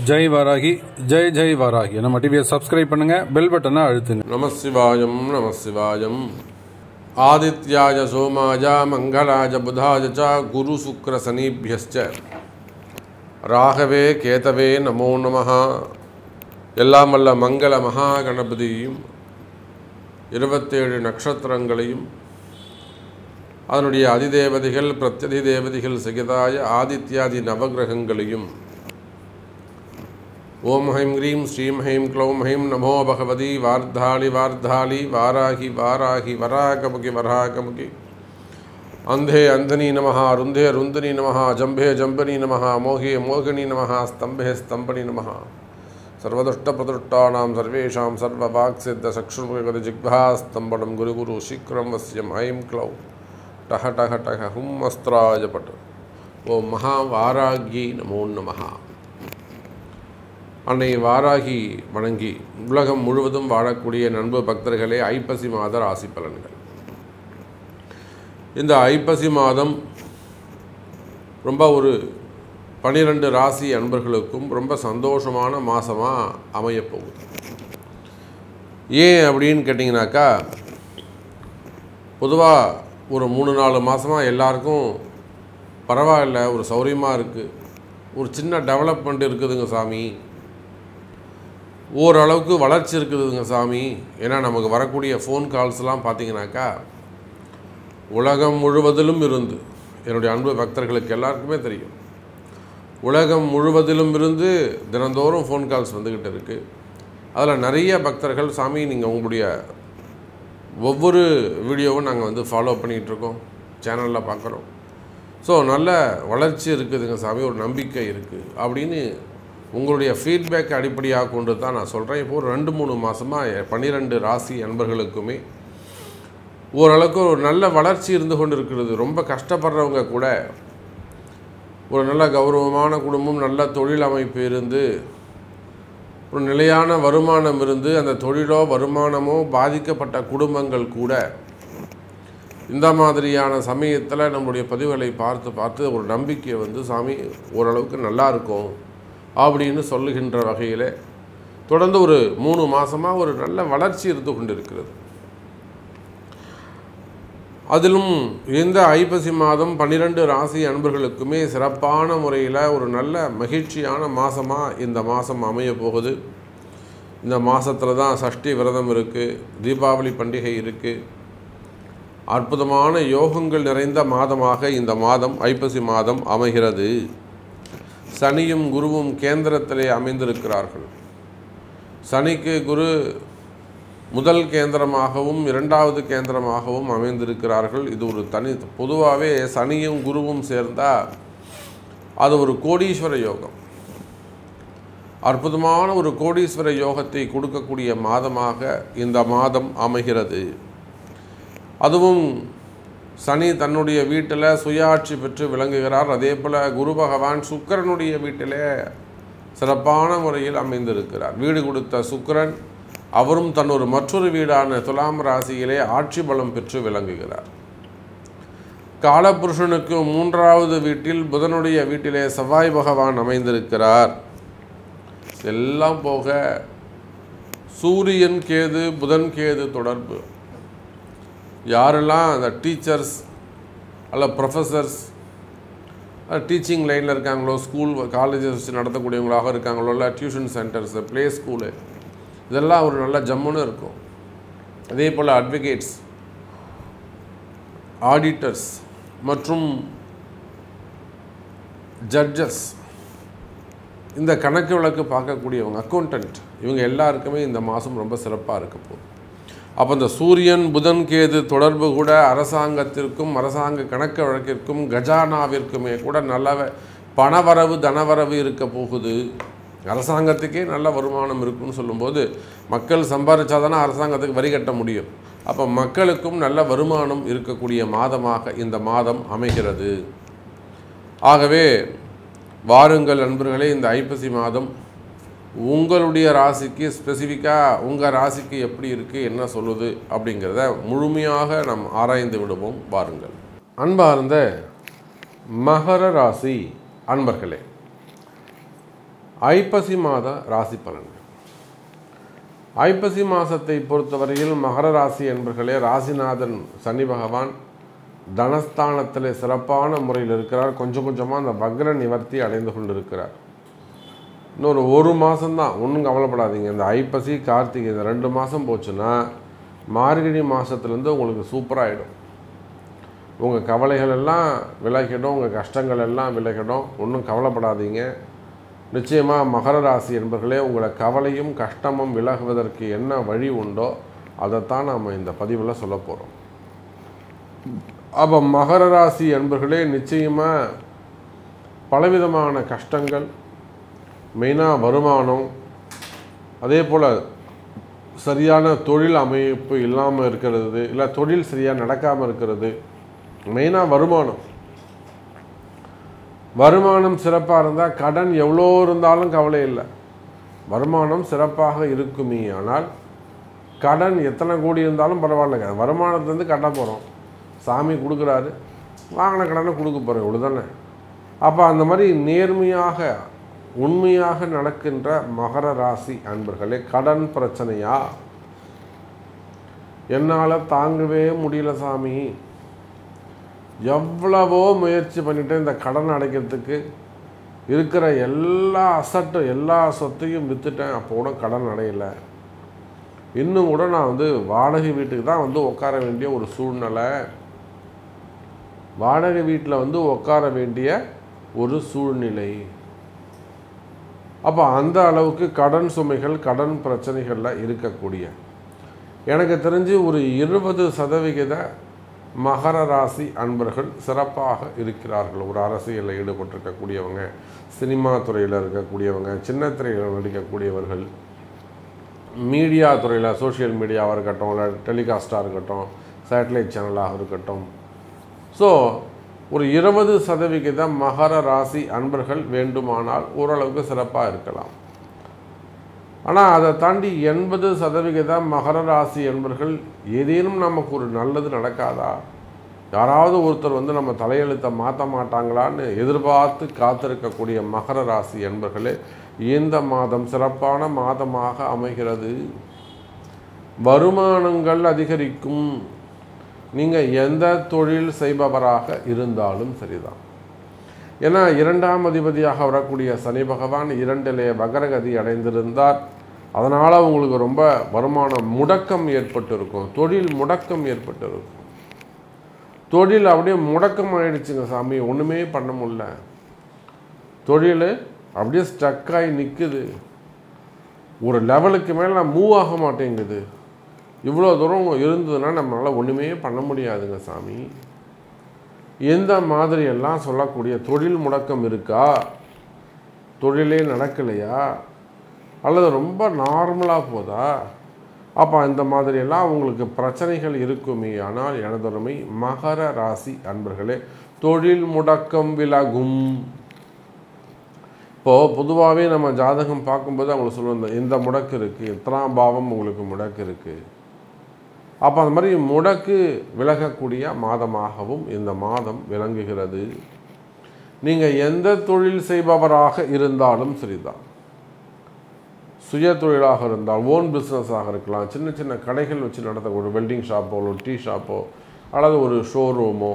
ஜெய் வாராகி, ஜெய் ஜெய் வாராகி. நம்ம டிவியை சப்ஸ்கிரைப் பண்ணுங்க, பெல் பட்டனை அழுத்துங்க. நமசிவாயம் நமசிவாயம். ஆதித்யாய சோமாய மங்களாய புதாய ச குரு சுக்ர சனிபியஸ்ச ராகவே கேதவே நமோ நமஹ. எல்லாம் வல்ல மங்கள மகா கணபதியும் 27 நட்சத்திரங்களையும் அதனுடைய அதிதேவதைகள் பிரத்யதி தேவதைகள் சகிதாய ஆதித்யாதி நவகிரகங்களையும் ஓம் ஹைம் ஹ்ரீம் ஸ்ரீம் ஹைம் க்ளௌம் ஹைம் நமோ பகவதி வார்த்தாளி வார்த்தாளி வாராகி வாராகி வராகமுகி வராகமுகி அந்தே அந்தனி நமஹ ருந்தே ருந்தனி நமஹ ஜம்பே ஜம்பனி நமஹ மோகே மோகினி நமஹ ஸ்தம்பே ஸ்தம்பனி நமஹ சர்வதுஷ்டபிரதுஷ்டானாம் சர்வேஷாம் சர்வவாக்சித்த சக்ஷுர்முகதி ஜிக்வா ஸ்தம்பனம் குரு குரு சீக்கிரம் வசியம் ஐம் க்ளௌ டஹ டஹ டஹ ஹும் அஸ்திராய பட். ஓம் மகா வாராகி நமோ நமஹ. அன்னை வாராகி வணங்கி உலகம் முழுவதும் வாழக்கூடிய நண்பு பக்தர்களே, ஐப்பசி மாத ராசி பலன்கள். இந்த ஐப்பசி மாதம் ரொம்ப ஒரு 12 ராசி அன்பர்களுக்கும் ரொம்ப சந்தோஷமான மாதமாக அமையப்போகுது. ஏன் அப்படின்னு கேட்டிங்கனாக்கா, பொதுவாக ஒரு 3-4 மாதமாக எல்லாருக்கும் பரவாயில்ல, ஒரு சௌரியமாக இருக்குது, ஒரு சின்ன டெவலப்மெண்ட் இருக்குதுங்க சாமி, ஓரளவுக்கு வளர்ச்சி இருக்குதுங்க சாமி. ஏன்னா நமக்கு வரக்கூடிய ஃபோன் கால்ஸ்லாம் பார்த்திங்கனாக்கா உலகம் முழுவதிலும் இருந்து, என்னுடைய அன்பு பக்தர்களுக்கு எல்லாருக்குமே தெரியும், உலகம் முழுவதிலும் இருந்து தினந்தோறும் ஃபோன் கால்ஸ் வந்துக்கிட்டு இருக்குது. அதில் நிறைய பக்தர்கள், சாமி நீங்கள் உங்களுடைய ஒவ்வொரு வீடியோவும் நாங்கள் ஃபாலோ பண்ணிகிட்ருக்கோம், சேனலில் பார்க்குறோம், ஸோ நல்ல வளர்ச்சி இருக்குதுங்க சாமி, ஒரு நம்பிக்கை இருக்குது அப்படின்னு உங்களுடைய ஃபீட்பேக் அடிப்படையாக கொண்டு தான் நான் சொல்கிறேன். இப்போது 2-3 மாதமாக 12 ராசி அன்பர்களுக்குமே ஓரளவுக்கு ஒரு நல்ல வளர்ச்சி இருந்து கொண்டு இருக்கிறது. ரொம்ப கஷ்டப்படுறவங்க கூட ஒரு நல்ல கௌரவமான குடும்பம், நல்ல தொழில் அமைப்பு இருந்து, ஒரு நிலையான வருமானம் இருந்து, அந்த தொழிலோ வருமானமோ பாதிக்கப்பட்ட குடும்பங்கள் கூட இந்த மாதிரியான சமயத்தில் நம்மளுடைய பதிவுகளை பார்த்து ஒரு நம்பிக்கை சாமி ஓரளவுக்கு நல்லா இருக்கும் அப்படின்னு சொல்லுகின்ற வகையில் தொடர்ந்து ஒரு 3 மாதமாக ஒரு நல்ல வளர்ச்சி இருந்து கொண்டு இருக்கிறது. அதிலும் இந்த ஐப்பசி மாதம் 12 ராசி அன்பர்களுக்குமே சிறப்பான முறையில் ஒரு நல்ல மகிழ்ச்சியான மாதமாக இந்த மாதம் அமைய போகுது. இந்த மாதத்தில் தான் சஷ்டி விரதம் இருக்குது, தீபாவளி பண்டிகை இருக்குது. அற்புதமான யோகங்கள் நிறைந்த மாதமாக இந்த மாதம் ஐப்பசி மாதம் அமைகிறது. சனியும் குருவும் கேந்திரத்திலே அமைந்திருக்கிறார்கள். சனிக்கு குரு முதல் கேந்திரமாகவும் 2வது கேந்திரமாகவும் அமைந்திருக்கிறார்கள். இது ஒரு பொதுவாகவே சனியும் குருவும் சேர்ந்தால் அது ஒரு கோடீஸ்வர யோகம், அற்புதமான ஒரு கோடீஸ்வர யோகத்தை கொடுக்கக்கூடிய மாதமாக இந்த மாதம் அமைகிறது. அதுவும் சனி தன்னுடைய வீட்டில் சுயாட்சி பெற்று விளங்குகிறார். அதே போல் குரு பகவான் சுக்கிரனுடைய வீட்டிலே சிறப்பான முறையில் அமைந்திருக்கிறார். வீடு கொடுத்த சுக்கிரன் அவரும் தன்னொரு மற்றொரு வீடான துலாம் ராசியிலே ஆட்சி பலம் பெற்று விளங்குகிறார். காலபுருஷனுக்கு 3வது வீட்டில் புதனுடைய வீட்டிலே செவ்வாய் பகவான் அமைந்திருக்கிறார். எல்லாம் போக சூரியன் கேது புதன் கேது தொடர்பு, யாரெல்லாம் அந்த டீச்சர்ஸ் அல்ல ப்ரொஃபஸர்ஸ் டீச்சிங் லைனில் இருக்காங்களோ, ஸ்கூல் காலேஜஸ் வச்சு நடத்தக்கூடியவங்களாக இருக்காங்களோ, இல்லை டியூஷன் சென்டர்ஸு, ப்ளே ஸ்கூலு, இதெல்லாம் ஒரு நல்ல ஜம்முன்னு இருக்கும். அதே போல் அட்வொகேட்ஸ், ஆடிட்டர்ஸ் மற்றும் ஜட்ஜஸ், இந்த கணக்கு வழக்கு பார்க்கக்கூடியவங்க, அக்கௌண்டன்ட், இவங்க எல்லாருக்குமே இந்த மாதம் ரொம்ப சிறப்பாக இருக்க போகுது. அப்போ இந்த சூரியன் புதன் கேது தொடர்பு கூட அரசாங்கத்திற்கும் அரசாங்க கணக்கு வழக்கிற்கும் கஜானாவிற்குமே கூட நல்ல பணவரவு தனவரவு இருக்க போகுது. அரசாங்கத்துக்கே நல்ல வருமானம் இருக்குன்னு சொல்லும்போது மக்கள் சம்பாதிச்சாதானே அரசாங்கத்துக்கு வரி கட்ட முடியும். அப்போ மக்களுக்கும் நல்ல வருமானம் இருக்கக்கூடிய மாதமாக இந்த மாதம் அமைகிறது. ஆகவே வாருங்கள் நண்பர்களே, இந்த ஐப்பசி மாதம் உங்களுடைய ராசிக்கு ஸ்பெசிஃபிக்காக உங்கள் ராசிக்கு எப்படி இருக்குது, என்ன சொல்லுது அப்படிங்கிறத முழுமையாக நாம் ஆராய்ந்து விடுவோம். வாருங்கள். அன்பார்ந்த மகர ராசி அன்பர்களே, ஐப்பசி மாத ராசி பலன்கள். ஐப்பசி மாதத்தை பொறுத்தவரையில் மகர ராசி என்பர்களே, ராசிநாதன் சனி பகவான் தனஸ்தானத்தில் சிறப்பான முறையில் இருக்கிறார். கொஞ்சம் கொஞ்சமாக அந்த வக்ர நிவர்த்தி அடைந்து கொண்டிருக்கிறார். இன்னொரு 1 மாதம்தான், ஒன்றும் கவலைப்படாதீங்க. இந்த ஐப்பசி கார்த்திகை இந்த 2 மாதம் போச்சுன்னா மார்கழி மாதத்துலேருந்து உங்களுக்கு சூப்பராகிடும். உங்கள் கவலைகள் எல்லாம் விலகிடும், உங்கள் கஷ்டங்கள் எல்லாம் விலகிடும். ஒன்றும் கவலைப்படாதீங்க. நிச்சயமாக மகர ராசி என்பர்களே, உங்களை கவலையும் கஷ்டமும் விலகுவதற்கு என்ன வழி உண்டோ அதைத்தான் நாம் இந்த பதிவில் சொல்ல போகிறோம். அப்போ மகர ராசி என்பர்களே, நிச்சயமாக பலவிதமான கஷ்டங்கள், மெயினாக வருமானம், அதே போல் சரியான தொழில் அமைப்பு இல்லாமல் இருக்கிறது, இல்லை தொழில் சரியாக நடக்காமல் இருக்கிறது. மெயினாக வருமானம் சிறப்பாக இருந்தால் கடன் எவ்வளோ இருந்தாலும் கவலை இல்லை. வருமானம் சிறப்பாக இருக்குமே, ஆனால் கடன் எத்தனை கோடி இருந்தாலும் பரவாயில்ல. வருமானத்துலேருந்து கட்ட போகிறோம், சாமி கொடுக்குறாரு, வாங்கின கடனை கொடுக்க போகிறோம், இவ்வளோ தானே. அப்போ அந்த மாதிரி நேர்மையாக உண்மையாக நடக்கின்ற மகர ராசி அன்பர்களே, கடன் பிரச்சனையா, என்னால் தாங்கவே முடியல சாமி, எவ்வளவோ முயற்சி பண்ணிவிட்டு இந்த கடன் அடைக்கிறதுக்கு இருக்கிற எல்லா அசட்டும் எல்லா சொத்தையும் விற்றுட்டேன், அப்போ கூட கடன் அடையலை. இன்னும் கூட நான் வாடகை வீட்டுக்கு தான் உட்கார வேண்டிய ஒரு சூழ்நிலை, வாடகை வீட்டில் உட்கார வேண்டிய ஒரு சூழ்நிலை. அப்போ அந்த அளவுக்கு கடன் சுமைகள் கடன் பிரச்சனைகளில் இருக்கக்கூடிய, எனக்கு தெரிஞ்சு ஒரு 20% மகர ராசி அன்பர்கள் சிறப்பாக இருக்கிறார்கள். ஒரு அரசியலில் ஈடுபட்டிருக்கக்கூடியவங்க, சினிமா துறையில் இருக்கக்கூடியவங்க, சின்ன திரையில் நடிக்கக்கூடியவர்கள், மீடியா துறையில் சோஷியல் மீடியாவாக இருக்கட்டும், இல்லை டெலிகாஸ்டாக இருக்கட்டும், சேட்டலைட் சேனலாக இருக்கட்டும். ஸோ ஒரு 20% மகர ராசி அன்பர்கள் வேண்டுமானால் ஓரளவுக்கு சிறப்பாக இருக்கலாம். ஆனால் அதை தாண்டி 80% மகர ராசி என்பர்கள் ஏதேனும் நமக்கு ஒரு நல்லது நடக்காதா, யாராவது ஒருத்தர் நம்ம தலையெழுத்தை மாற்ற மாட்டாங்களான்னு எதிர்பார்த்து காத்திருக்கக்கூடிய மகர ராசி என்பர்களே, இந்த மாதம் சிறப்பான மாதமாக அமைகிறது. வருமானங்கள் அதிகரிக்கும். நீங்கள் எந்த தொழில் செய்பவராக இருந்தாலும் சரிதான். ஏன்னா 2ஆம் அதிபதியாக வரக்கூடிய சனி பகவான் 2லே வக்ரகதி அடைந்திருந்தார். அதனால் உங்களுக்கு ரொம்ப வருமான முடக்கம் ஏற்பட்டிருக்கும், தொழில் முடக்கம் ஏற்பட்டிருக்கும். தொழில் அப்படியே முடக்கம் ஆகிடுச்சுங்க சாமி, ஒன்றுமே பண்ண முடியல, தொழில் அப்படியே ஸ்டக்காகி நிற்குது, ஒரு லெவலுக்கு மேலே நான் மூவ் ஆக மாட்டேங்குது, இவ்வளோ தூரம் இருந்ததுன்னா நம்மளால் ஒன்றுமே பண்ண முடியாதுங்க சாமி. எந்த மாதிரியெல்லாம் சொல்லக்கூடிய தொழில் முடக்கம் இருக்கா, தொழிலே நடக்கலையா, அல்லது ரொம்ப நார்மலாக போதா, அப்போ இந்த மாதிரியெல்லாம் உங்களுக்கு பிரச்சனைகள் இருக்குமே. ஆனால் எனதொருமை மகர ராசி அன்பர்களே, தொழில் முடக்கம் விலகும். இப்போது பொதுவாகவே நம்ம ஜாதகம் பார்க்கும்போது அவங்களுக்கு சொல்லுவோம், இந்த முடக்கு இருக்குது, எத்தனாம் பாவம் உங்களுக்கு முடக்கு இருக்குது. அப்போ அந்த மாதிரி முடக்கு விலகக்கூடிய மாதமாகவும் இந்த மாதம் விளங்குகிறது. நீங்கள் எந்த தொழில் செய்பவராக இருந்தாலும் சரிதான், சுய தொழிலாக இருந்தால், ஓன் பிஸ்னஸாக இருக்கலாம், சின்ன சின்ன கடைகள் வச்சு நடத்த, ஒரு வெல்டிங் ஷாப்போ, ஒரு டீ ஷாப்போ, அல்லது ஒரு ஷோரூமோ,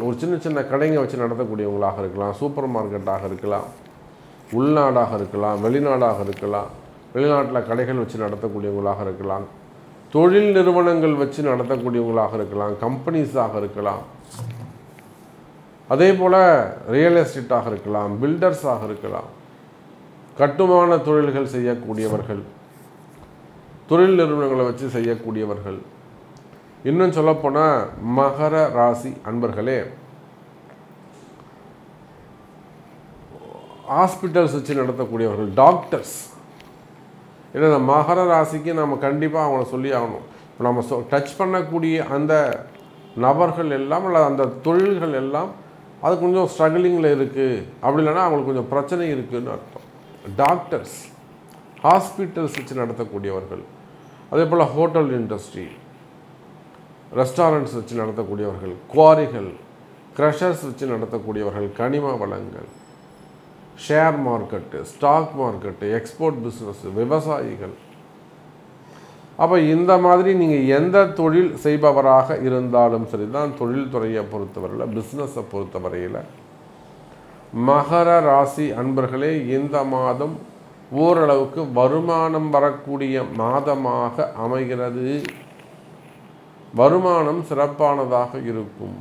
ஒரு சின்ன சின்ன கடைங்க வச்சு நடத்தக்கூடியவங்களாக இருக்கலாம், சூப்பர் மார்க்கெட்டாக இருக்கலாம், உள்நாடாக இருக்கலாம், வெளிநாடாக இருக்கலாம், வெளிநாட்டில் கடைகள் வச்சு நடத்தக்கூடியவங்களாக இருக்கலாம், தொழில் நிறுவனங்கள் வச்சு நடத்தக்கூடியவங்களாக இருக்கலாம், கம்பெனிஸாக இருக்கலாம், அதே போல் ரியல் எஸ்டேட்டாக இருக்கலாம், பில்டர்ஸாக இருக்கலாம், கட்டுமான தொழில்கள் செய்யக்கூடியவர்கள், தொழில் நிறுவனங்களை வச்சு செய்யக்கூடியவர்கள், இன்னும் சொல்லப்போனால் மகர ராசி அன்பர்களே, ஹாஸ்பிட்டல்ஸ் வச்சு நடத்தக்கூடியவர்கள், டாக்டர்ஸ். ஏன்னா இந்த மகர ராசிக்கு நம்ம கண்டிப்பாக அவங்கள சொல்லி ஆகணும். இப்போ நம்ம டச் பண்ணக்கூடிய அந்த நபர்கள் எல்லாம், இல்லை அந்த தொழில்கள் எல்லாம் அது கொஞ்சம் ஸ்ட்ரகிளிங்கில் இருக்குது, அப்படி இல்லைன்னா அவங்களுக்கு கொஞ்சம் பிரச்சனை இருக்குதுன்னு அர்த்தம். டாக்டர்ஸ், ஹாஸ்பிட்டல்ஸ் வச்சு நடத்தக்கூடியவர்கள், அதே போல் ஹோட்டல் இண்டஸ்ட்ரி, ரெஸ்டாரண்ட்ஸ் வச்சு நடத்தக்கூடியவர்கள், குவாரிகள், க்ரஷர்ஸ் வச்சு நடத்தக்கூடியவர்கள், கனிம வளங்கள், share market, stock market, export business, விவசாயிகள். அப்போ இந்த மாதிரி நீங்கள் எந்த தொழில் செய்பவராக இருந்தாலும் சரி தான், தொழில்துறையை பொறுத்தவரையில், பிஸ்னஸை பொறுத்தவரையில் மகர ராசி அன்பர்களே இந்த மாதம் ஓரளவுக்கு வருமானம் வரக்கூடிய மாதமாக அமைகிறது. வருமானம் சிறப்பானதாக இருக்கும்.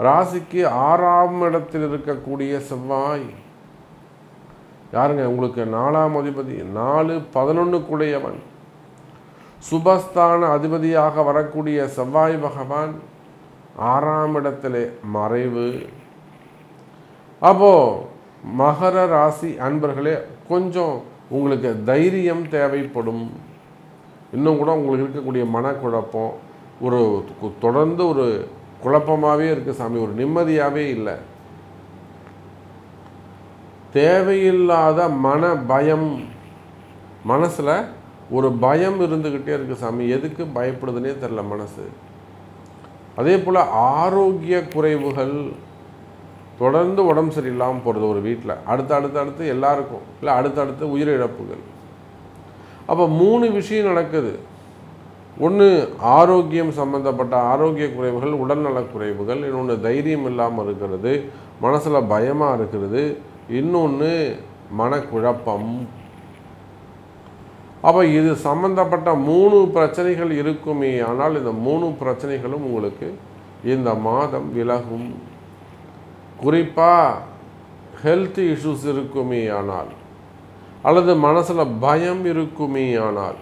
ராசிக்கு 6ஆம் இடத்தில் இருக்கக்கூடிய செவ்வாய் யாருங்க? உங்களுக்கு 4ஆம் அதிபதி, 4-11 சுபஸ்தான அதிபதியாக வரக்கூடிய செவ்வாய் பகவான் 6ஆம் இடத்திலே மறைவு. அப்போ மகர ராசி அன்பர்களே கொஞ்சம் உங்களுக்கு தைரியம் தேவைப்படும். இன்னும் கூட உங்களுக்கு இருக்கக்கூடிய மனக்குழப்பம் ஒரு தொடர்ந்து ஒரு குழப்பமாகவே இருக்குது சாமி, ஒரு நிம்மதியாகவே இல்லை. தேவையில்லாத மன பயம், மனசில் ஒரு பயம் இருந்துக்கிட்டே இருக்குது சாமி. எதுக்கு பயப்படுதுன்னே தெரில மனசு. அதே போல் ஆரோக்கிய குறைவுகள், தொடர்ந்து உடம்பு சரியில்லாமல் போகிறது ஒரு வீட்டில், அடுத்து எல்லாருக்கும், இல்லை அடுத்தடுத்து உயிரிழப்புகள். அப்போ 3 விஷயம் நடக்குது. ஒன்று ஆரோக்கியம் சம்பந்தப்பட்ட ஆரோக்கிய குறைவுகள், உடல்நலக் குறைவுகள். இன்னொன்று தைரியம் இல்லாமல் இருக்கிறது, மனசில் பயமாக இருக்கிறது. இன்னொன்று மனக்குழப்பம். அப்போ இது சம்பந்தப்பட்ட 3 பிரச்சனைகள் இருக்குமே. ஆனால் இந்த 3 பிரச்சனைகளும் உங்களுக்கு இந்த மாதம் விலகும். குறிப்பாக ஹெல்த் இஷ்யூஸ் இருக்குமே ஆனால், அல்லது மனசில் பயம் இருக்குமே ஆனால்,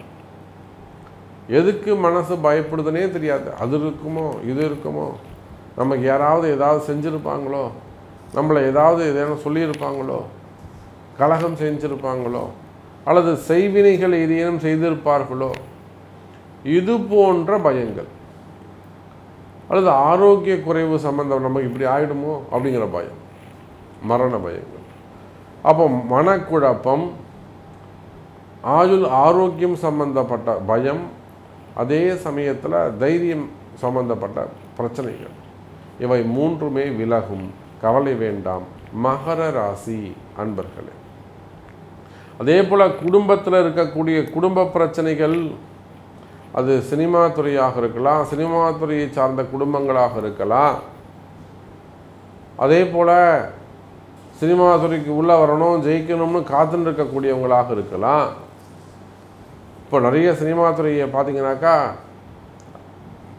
எதுக்கு மனசு பயப்படுதுன்னே தெரியாது. அது இருக்குமோ இது இருக்குமோ, நமக்கு யாராவது ஏதாவது செஞ்சுருப்பாங்களோ, நம்மளை ஏதாவது சொல்லியிருப்பாங்களோ, கலகம் செஞ்சுருப்பாங்களோ, அல்லது செய்வினைகள் ஏதேனும் செய்திருப்பார்களோ, இது போன்ற பயங்கள். அல்லது ஆரோக்கிய குறைவு சம்பந்தம், நமக்கு இப்படி ஆகிடுமோ அப்படிங்கிற பயம், மரண பயங்கள். அப்போ மனக்குழப்பம், ஆரோக்கியம் சம்பந்தப்பட்ட பயம், அதே சமயத்தில் தைரியம் சம்பந்தப்பட்ட பிரச்சனைகள், இவை 3மே விலகும். கவலை வேண்டாம் மகர ராசி அன்பர்களே. அதே போல் குடும்பத்தில் இருக்கக்கூடிய குடும்ப பிரச்சனைகள், அது சினிமா துறையாக இருக்கலாம், சினிமா துறையை சார்ந்த குடும்பங்களாக இருக்கலாம். அதே போல் சினிமா துறைக்கு உள்ளே வரணும், ஜெயிக்கணும்னு காத்துன்னு இருக்கக்கூடியவங்களாக இருக்கலாம். இப்போ நிறைய சினிமா துறையை பார்த்தீங்கன்னாக்கா,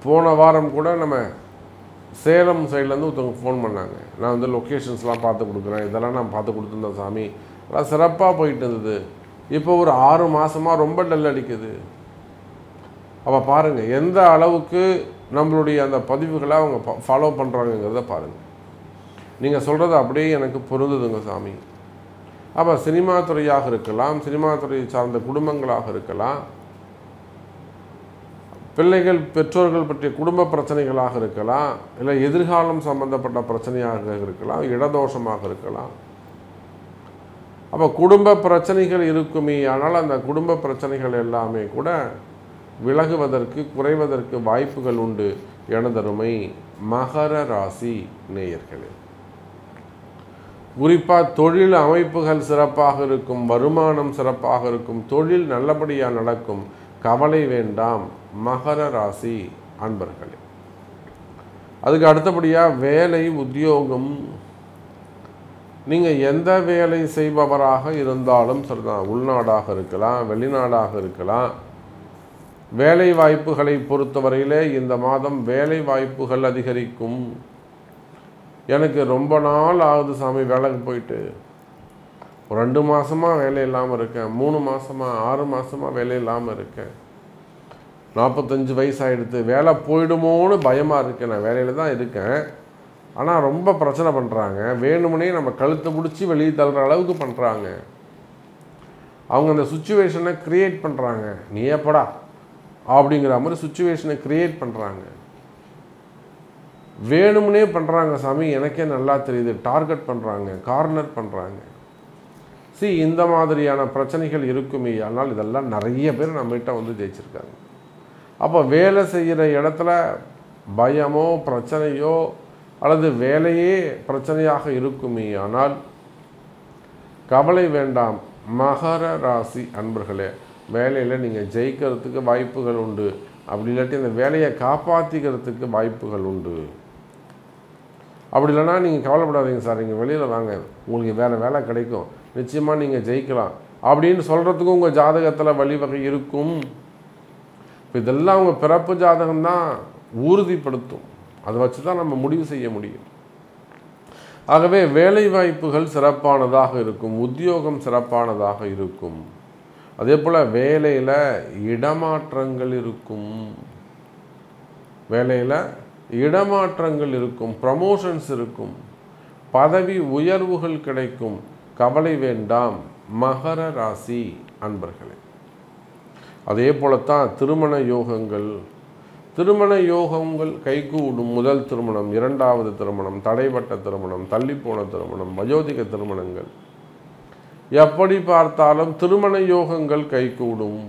போன வாரம் கூட நம்ம சேலம் சைட்லேருந்து ஒருத்தவங்க ஃபோன் பண்ணாங்க. நான் லொக்கேஷன்ஸ்லாம் பார்த்து கொடுக்குறேன், இதெல்லாம் நான் பார்த்து கொடுத்துருந்தேன் சாமி, அதெல்லாம் சிறப்பாக போயிட்டு இருந்தது. இப்போ ஒரு 6 மாதமாக ரொம்ப டல் அடிக்குது. அப்போ பாருங்கள் எந்த அளவுக்கு நம்மளுடைய அந்த பதிவுகளை அவங்க ஃபாலோ பண்ணுறாங்கங்கிறத பாருங்கள். நீங்கள் சொல்கிறது அப்படியே எனக்கு பொருந்துதுங்க சாமி. அப்போ சினிமா துறையாக இருக்கலாம், சினிமா துறையை சார்ந்த குடும்பங்களாக இருக்கலாம், பிள்ளைகள் பெற்றோர்கள் பற்றிய குடும்ப பிரச்சனைகளாக இருக்கலாம், இல்லை எதிர்காலம் சம்பந்தப்பட்ட பிரச்சனையாக இருக்கலாம், இடதோஷமாக இருக்கலாம். அப்போ குடும்ப பிரச்சனைகள் இருக்குமே. ஆனால் அந்த குடும்ப பிரச்சனைகள் எல்லாமே கூட விலகுவதற்கு, குறைவதற்கு வாய்ப்புகள் உண்டு. எனதருமை மகர ராசி நேயர்களே, குறிப்பாக தொழில் அமைப்புகள் சிறப்பாக இருக்கும், வருமானம் சிறப்பாக இருக்கும், தொழில் நல்லபடியாக நடக்கும். கவலை வேண்டாம் மகர ராசி அன்பர்களே. அதுக்கு அடுத்தபடியாக வேலை, உத்தியோகம். நீங்கள் எந்த வேலை செய்பவராக இருந்தாலும் சரிதான், உள்நாடாக இருக்கலாம், வெளிநாடாக இருக்கலாம். வேலை வாய்ப்புகளை பொறுத்தவரையிலே இந்த மாதம் வேலை வாய்ப்புகள் அதிகரிக்கும். எனக்கு ரொம்ப நாள் ஆகுது சாமி வேலைக்கு போயிட்டு, ஒரு 2 மாதமாக வேலை இல்லாமல் இருக்கேன், 3 மாதமாக 6 மாதமாக வேலை இல்லாமல் இருக்கேன், 45 வயசு ஆகிடுது, வேலை போயிடுமோன்னு பயமாக இருக்கேன். நான் வேலையில் தான் இருக்கேன், ஆனால் ரொம்ப பிரச்சனை பண்ணுறாங்க, வேணுமுனே நம்ம கழுத்தை பிடிச்சி வெளியே தள்ளுற அளவுக்கு பண்ணுறாங்க. அவங்க அந்த சுச்சுவேஷனை க்ரியேட் பண்ணுறாங்க. நீ ஏப்படா அப்படிங்கிற மாதிரி சுச்சுவேஷனை க்ரியேட் பண்ணுறாங்க, வேணுமுனே பண்ணுறாங்க சாமி. எனக்கே நல்லா தெரியுது. டார்கெட் பண்ணுறாங்க, கார்னர் பண்ணுறாங்க. இந்த மாதிரியான பிரச்சனைகள் இருக்குமே. ஆனால் இதெல்லாம் நிறைய பேர் நம்மகிட்ட வந்து ஜெயிச்சிருக்காங்க. அப்போ வேலை செய்கிற இடத்துல பயமோ பிரச்சனையோ அல்லது வேலையே பிரச்சனையாக இருக்குமே. ஆனால் கவலை வேண்டாம். மகர ராசி அன்பர்களே, வேலையில் நீங்கள் ஜெயிக்கிறதுக்கு வாய்ப்புகள் உண்டு. அப்படி இல்லாட்டி அந்த வேலையை காப்பாற்றிக்கிறதுக்கு வாய்ப்புகள் உண்டு. அப்படி இல்லைனா நீங்கள் கவலைப்படாதீங்க சார், நீங்கள் வெளியில் வாங்க, உங்களுக்கு வேறு வேலை கிடைக்கும், நிச்சயமாக நீங்கள் ஜெயிக்கலாம் அப்படின்னு சொல்கிறதுக்கும் உங்கள் ஜாதகத்தில் வழிவகை இருக்கும். இப்போ இதெல்லாம் உங்கள் பிறப்பு ஜாதகம்தான் உறுதிப்படுத்தும். அதை வச்சு தான் நம்ம முடிவு செய்ய முடியும். ஆகவே வேலை வாய்ப்புகள் சிறப்பானதாக இருக்கும், உத்தியோகம் சிறப்பானதாக இருக்கும். அதே போல் வேலையில் இடமாற்றங்கள் இருக்கும், வேலையில் இடமாற்றங்கள் இருக்கும், ப்ரமோஷன்ஸ் இருக்கும், பதவி உயர்வுகள் கிடைக்கும். கவலை வேண்டாம் மகர ராசி அன்பர்களே. அதே போலத்தான் திருமண யோகங்கள் கைகூடும். முதல் திருமணம், இரண்டாவது திருமணம், தடைப்பட்ட திருமணம், தள்ளிப்போன திருமணம், வயோதிக திருமணங்கள், எப்படி பார்த்தாலும் திருமண யோகங்கள் கைகூடும்.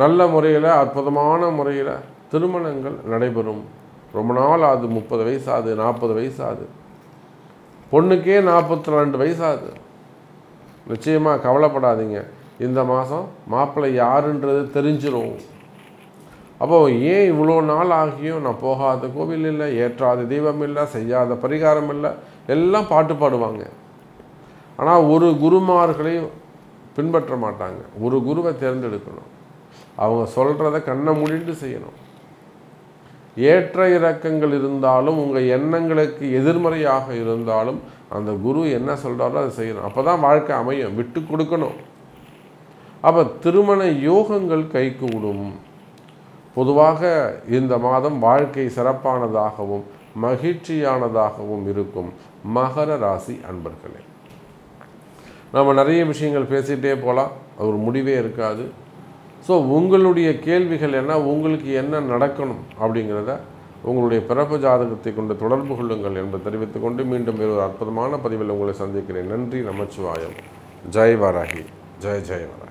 நல்ல முறையில், அற்புதமான முறையில் திருமணங்கள் நடைபெறும். ரொம்ப நாள் ஆகுது, 30 வயசு ஆகுது, 40 வயசு ஆகுது, பொண்ணுக்கே 42 வயசு ஆகுது. நிச்சயமாக கவலைப்படாதீங்க, இந்த மாதம் மாப்பிள்ளை யாருன்றது தெரிஞ்சிடும். அப்போ ஏன் இவ்வளோ நாள் ஆகியும் நான் போகாத கோவில் இல்லை, ஏற்றாத தெய்வம் இல்லை, செய்யாத பரிகாரம் இல்லை, எல்லாம் பாட்டு பாடுவாங்க. ஆனால் ஒரு குருமார்களையும் பின்பற்ற மாட்டாங்க. ஒரு குருவை தேர்ந்தெடுக்கணும், அவங்க சொல்கிறத கண்ணை மூடிட்டு செய்யணும். ஏற்ற இறக்கங்கள் இருந்தாலும், உங்கள் எண்ணங்களுக்கு எதிர்மறையாக இருந்தாலும் அந்த குரு என்ன சொல்கிறாரோ அதை செய்யணும். அப்போ தான் வாழ்க்கை அமையும். விட்டு கொடுக்கணும். அப்போ திருமண யோகங்கள் கைகூடும். பொதுவாக இந்த மாதம் வாழ்க்கை சிறப்பானதாகவும் மகிழ்ச்சியானதாகவும் இருக்கும் மகர ராசி அன்பர்களே. நம்ம நிறைய விஷயங்கள் பேசிகிட்டே போகலாம், அது ஒரு முடிவே இருக்காது. ஸோ உங்களுடைய கேள்விகள் என்ன, உங்களுக்கு என்ன நடக்கணும் அப்படிங்கிறத உங்களுடைய பிறப்பு ஜாதகத்தை கொண்டு தொடர்பு கொள்ளுங்கள் என்று தெரிவித்துக்கொண்டு மீண்டும் ஒரு அற்புதமான பதிவில் உங்களை சந்திக்கிறேன். நன்றி. நமச்சிவாயம். ஜெய் வாராகி. ஜெய் ஜெய் வாராகி.